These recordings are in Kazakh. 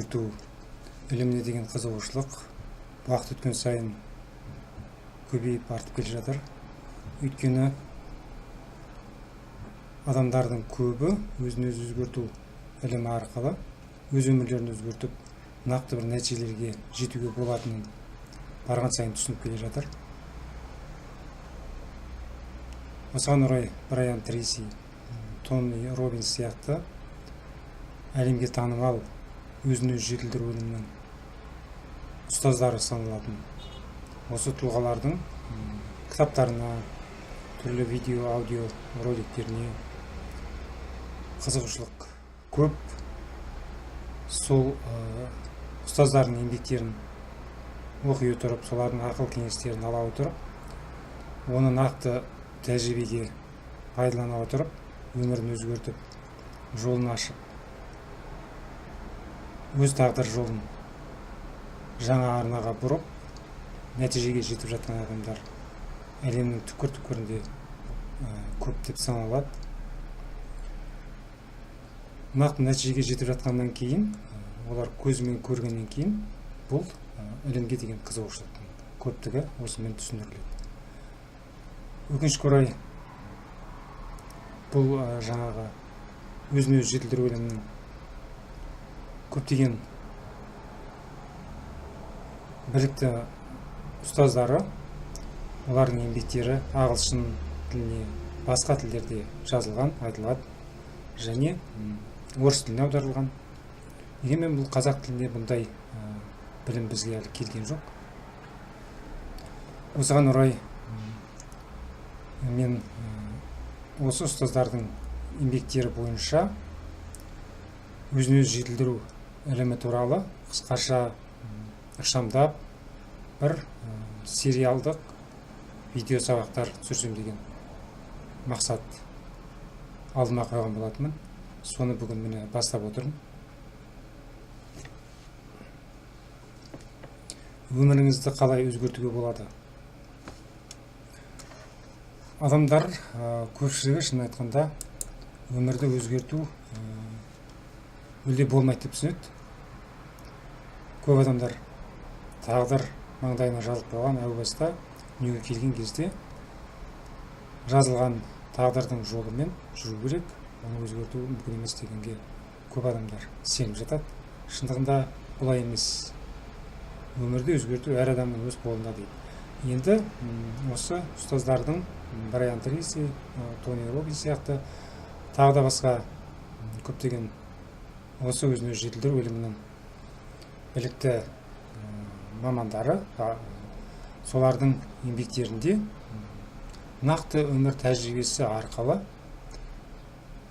өзгерту іліміне деген қызығушылық уақыт өткен сайын көбейіп артып келе жатыр. Өйткені адамдардың көбі өзін өзі өзгерту ілімі арқылы өз өмірлерін өзгертіп, нақты бір нәтижелерге жетуге болатынын барған сайын түсініп келе жатыр. Осыған орай Брайан Трейси, Тони Роббинс сияқты әлемге танымал өзін өзі жетілдіру ілімінің ұстаздары саналатын осы тұлғалардың кітаптарына, түрлі видео, аудио роликтеріне қызығушылық көп. Сол ұстаздардың еңбектерін оқи отырып, солардың ақыл кеңестерін ала отырып, оны нақты тәжірибеге пайдалана отырып, өмірін өзгертіп, жолын ашып, өз тағдыр жолын жаңа арнаға бұрып, нәтижеге жетіп жатқан адамдар әлемнің түкпір-түкпірінде көп деп саналады. Нақты нәтижеге жетіп жатқаннан кейін, олар көзімен көргеннен кейін, бұл ілімге деген қызығушылықтың көптігі осымен түсіндіріледі. Өкінішке орай, бұл жаңағы өзін өзі жетілдіру ілімінің көптеген білікті ұстаздары, олардың еңбектері ағылшын тіліне, басқа тілдерде жазылған, айтылады және орыс тіліне аударылған. Дегенмен бұл қазақ тілінде бұндай білім бізге әлі келген жоқ. Осыған орай мен осы ұстаздардың еңбектері бойынша өзін өзі жетілдіру ілімі туралы қысқаша ықшамдап бір сериалдық видео сабақтар түсірсем деген мақсат алдыма қойған болатынмын. Соны бүгін міне бастап отырмын. Өміріңізді қалай өзгертуге болады? Адамдар көпшілігі шын айтқанда өмірді өзгерту мүлде болмайды деп түсінеді. Көп адамдар тағдыр маңдайына жазылып қойған әу баста дүниеге келген кезде жазылған тағдырдың жолымен жүру керек, оны өзгерту мүмкін емес дегенге көп адамдар сеніп жатады. Шындығында бұлай емес. Өмірді өзгерту әр адамның өз қолында дейді. Енді осы ұстаздардың Брайан Трейси, Тони Роббинс сияқты тағы да басқа көптеген осы өзін өзі жетілдіру ілімінің білікті мамандары, солардың еңбектерінде нақты өмір тәжірибесі арқылы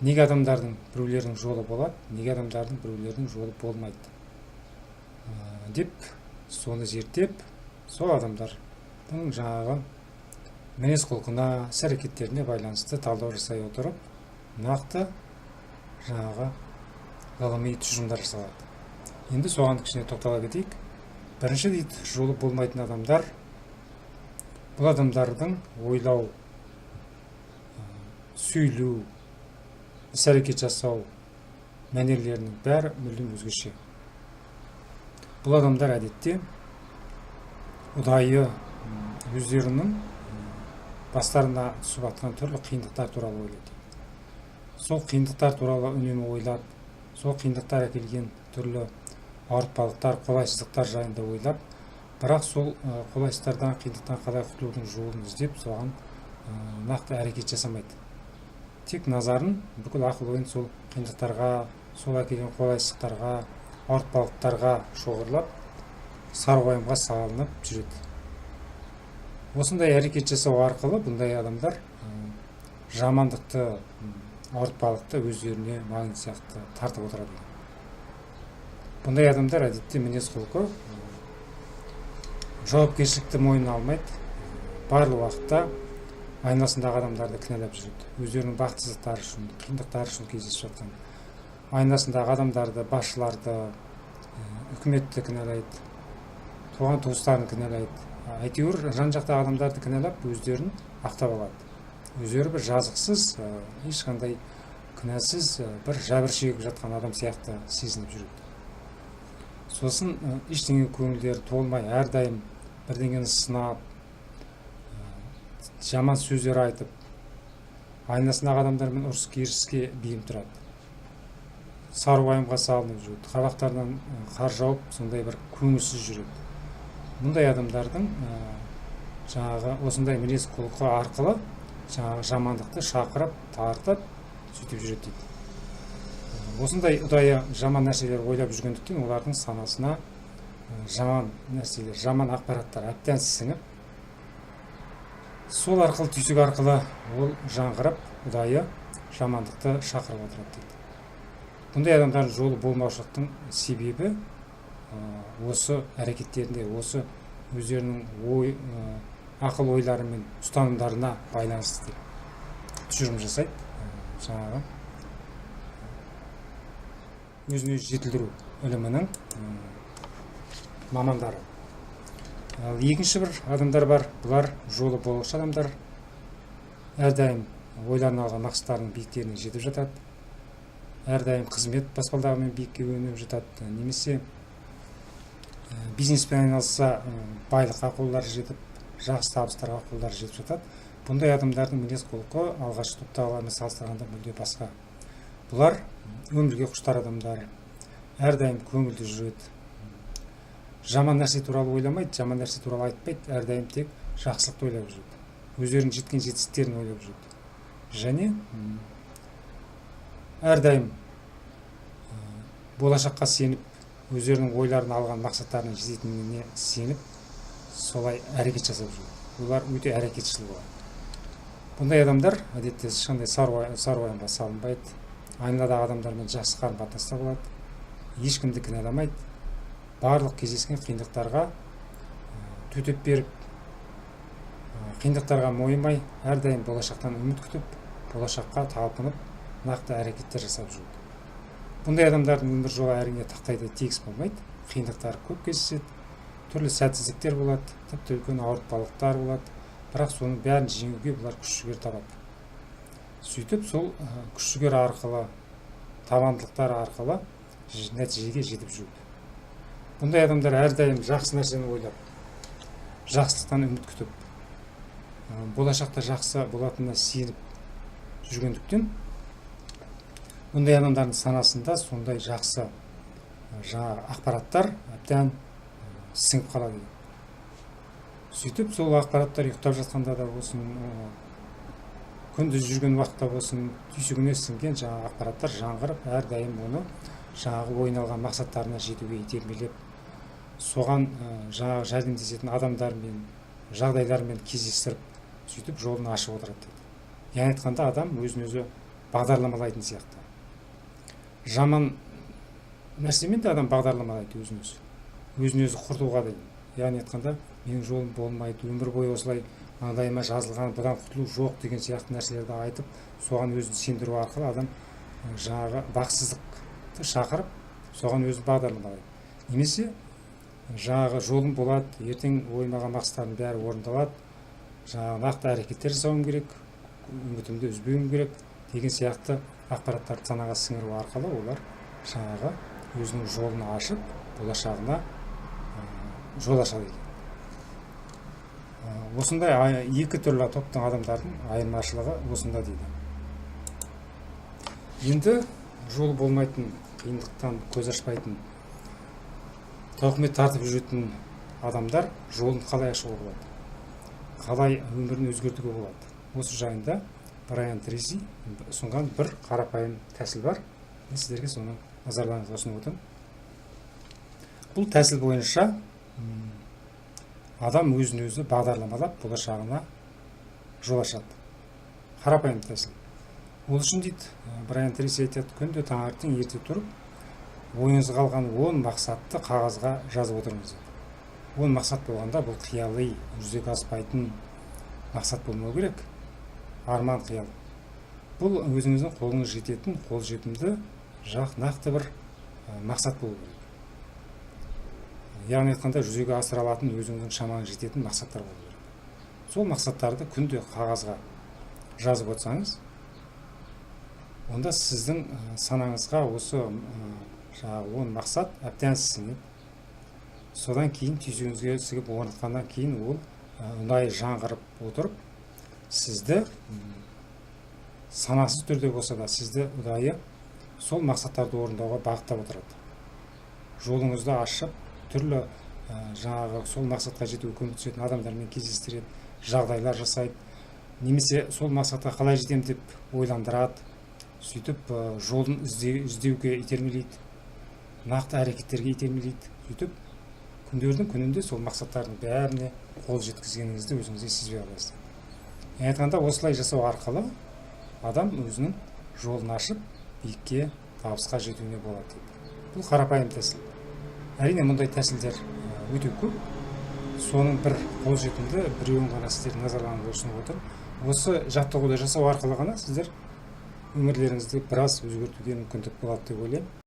неге адамдардың біреулердің жолы болады, неге адамдардың біреулердің жолы болмайды деп соны зерттеп, сол адамдардың жаңағы мінез құлқына, іс-әрекеттеріне байланысты талдау жасай отырып, нақты жаңағы ғылыми тұжырымдар жасалады. Енді соған кішкене тоқтала кетейік. Бірінші дейді, жолы болмайтын адамдар, бұл адамдардың ойлау, сөйлеу, іс-әрекет жасау мәнерлерінің бәрі мүлдем өзгеше. Бұл адамдар әдетте ұдайы өздерінің бастарына түсіп жатқан түрлі қиындықтар туралы ойлайды. Сол қиындықтар туралы үнемі ойлап, сол қиындықтар әкелген түрлі ауыртпалықтар, қолайсыздықтар жайында ойлап, бірақ сол қолайсыздықтардан, қиындықтан қалай құтылудың жолын іздеп, соған нақты әрекет жасамайды. Тек назарын бүкіл ақыл-ойын сол қиындықтарға, сол әкелген қолайсыздықтарға, ауыртпалықтарға шоғырлап, сары уайымға салынып жүреді. Осындай әрекет жасау арқылы бұндай адамдар жамандықты, ауыртпалықты өздеріне магнит сияқты тартып отырады. Бұндай адамдар әдетте мінез құлқы жауапкершілікті мойнына алмайды, барлық уақытта айнасындағы адамдарды кінәлап жүреді. Өздерінің бақытсыздықтары үшін, қиындықтары үшін кездесіп жатқан айнасындағы адамдарды, басшыларды, үкіметті кінәлайды, туған туыстарын кінәлайды. Әйтеуір жан-жақтағы адамдарды кінәлап, өздерін ақтап алады. Өздері бір жазықсыз, ешқандай күнәсіз бір жәбір шегіп жатқан адам сияқты сезініп жүреді. сосын ештеңе көңілдері толмай, әрдайым бірдеңені сынап, жаман сөздер айтып, айнасындағы адамдармен ұрыс керіске бейім тұрады. Сары уайымға салынып жүреді, қабақтарынан қар жауып, сондай бір көңілсіз жүреді. Мұндай адамдардың жаңағы осындай мінез құлқы арқылы жаңағы жамандықты шақырып, тартып, сөйтіп жүреді дейді. Осындай ұдайы жаман нәрселер ойлап жүргендіктен олардың санасына жаман нәрселер, жаман ақпараттар әбден сіңіп, сол арқылы, түйсік арқылы ол жаңғырып, ұдайы жамандықты шақырып отырады дейді. Бұндай адамдардың жолы болмаушылықтың себебі осы әрекеттерінде, осы өздерінің ақыл ойлары мен ұстанымдарына байланысты деп тұжырым жасайды жаңағы өзін өзі жетілдіру ілімінің мамандары. Ал екінші бір адамдар бар, бұлар жолы болғыш адамдар, әрдайым ойларына алған мақсаттарының биіктеріне жетіп жатады, әрдайым қызмет баспалдағымен биікке өніп жатады, немесе бизнеспен айналысса байлыққа қолдары жетіп, жақсы табыстарға қолдары жетіп жатады. Бұндай адамдардың мінез құлқы алғашқы топтағылармен салыстырғанда мүлде басқа. Бұлар өмірге құштар адамдар, әрдайым көңілді жүреді, жаман нәрсе туралы ойламайды, жаман нәрсе туралы айтпайды, әрдайым тек жақсылықты ойлап жүреді, өздерінің жеткен жетістіктерін ойлап жүреді, және әрдайым болашаққа сеніп, өздерінің ойларын алған мақсаттарына жететініне сеніп, солай әрекет жасап жүреді. Олар өте әрекетшіл болады. Бұндай адамдар әдетте ешқандай сары уайымға салынбайды, айналадағы адамдармен жақсы қарым-қатынаста болады, ешкімді кінәламайды, барлық кездескен қиындықтарға төтеп беріп, қиындықтарға мойымай, әрдайым болашақтан үміт күтіп, болашаққа талпынып, нақты әрекеттер жасап жүреді. Бұндай адамдардың өмір жолы әрине тақтайдай тегіс болмайды, қиындықтар көп кездеседі, түрлі сәтсіздіктер болады, тіпті үлкен ауыртпалықтар болады, бірақ соның бәрін жеңуге бұлар күш-жігер табады. Сөйтіп, сол күш-жігер арқылы, табандылықтар арқылы нәтижеге жетіп жүреді. Бұндай адамдар әрдайым жақсы нәрсені ойлап, жақсылықтан үміт күтіп, болашақта жақсы болатынына сеніп жүргендіктен, бұндай адамдардың санасында сондай жақсы ақпараттар әбден сіңіп қалады. Сөйтіп, сол ақпараттар ұйықтап жатқанда да болсын, күндіз жүрген уақытта болсын, түйсігіне сіңген жаңағы ақпараттар жаңғырып, әрдайым оны жаңағы ойналған мақсаттарына жетуге итермелеп, соған жаңағы жәрдемдесетін адамдармен, жағдайлармен кездестіріп, сөйтіп жолын ашып отырады дейді. Яғни айтқанда, адам өзін өзі бағдарламалайтын сияқты. Жаман нәрсемен де адам бағдарламалайды өзін өзі құртуға дейін. Яғни айтқанда, менің жолым болмайды, өмір бойы осылай маңдайыма жазылған, бұдан құтылу жоқ деген сияқты нәрселерді айтып, соған өзін сендіру арқылы адам жаңағы бақсыздықты шақырып, соған өзін бағдарламалайды. Немесе жаңағы жолым болады, ертең ойымаған мақсаттардың бәрі орындалады, жаңағы нақты әрекеттер жасауым керек, үмітімді үзбеуім керек деген сияқты ақпараттарды санаға сіңіру арқылы олар жаңағы өзінің жолын ашып, болашағына жол ашады екен. Осындай екі түрлі топтың адамдардың айырмашылығы осында дейді. Енді жол болмайтын, қиындықтан көз ашпайтын, тауқымет тартып жүретін адамдар жолын қалай ашуға болады, қалай өмірін өзгертуге болады. Осы жайында Брайан Трейси ұсынған бір қарапайым тәсіл бар. Мен сіздерге соны назарларыңызға ұсынып отырмын. Бұл тәсіл бойынша адам өзін өзі бағдарламалап болашағына жол ашады. Қарапайым тәсіл. Ол үшін дейді, Брайан Трейси айтады, күнде таңертең ерте тұрып, ойыңызға қалған 10 мақсатты қағазға жазып отырыңыз. 10 мақсат болғанда бұл қиялы, жүзеге аспайтын мақсат болмау керек. Арман қиял. Бұл өзіңіздің қолыңыз жететін, қолжетімді, нақты бір мақсат болу керек. Яғни айтқанда жүзеге асыра алатын, өзіңіздің шамаңыз жететін мақсаттар болу керек. Сол мақсаттарды күнде қағазға жазып отырсаңыз, онда сіздің санаңызға осы 10 мақсат әбден сіңіп, содан кейін түйсігіңізге сіңіп орнатқаннан кейін ол ұнайы жаңғырып отырып сізді санасыз түрде болса да сізді ұдайы сол мақсаттарды орындауға бағыттап отырады. Жолыңызды ашып, түрлі жаңағы сол мақсатқа жетуге көмектесетін адамдармен кездестіреді, жағдайлар жасайды, немесе сол мақсатқа қалай жетем деп ойландырады, сөйтіп жолын іздеуге итермелейді, нақты әрекеттерге итермелейді, сөйтіп күндердің күнінде сол мақсаттардың бәріне қол жеткізгеніңізді өзіңізге сезбей қаласыз. Айтқанда осылай жасау арқылы адам өзінің жолын ашып биікке, табысқа жетуіне болады дейді. Бұл қарапайым тәсіл. Әрине мұндай тәсілдер өте көп. Соның бір қолжетімді біреуін ғана сіздердің назарларыңызға ұсынып отыр. Осы жаттығуды жасау арқылы ғана сіздер өмірлеріңізді біраз өзгертуге мүмкіндік болады деп ойлаймын.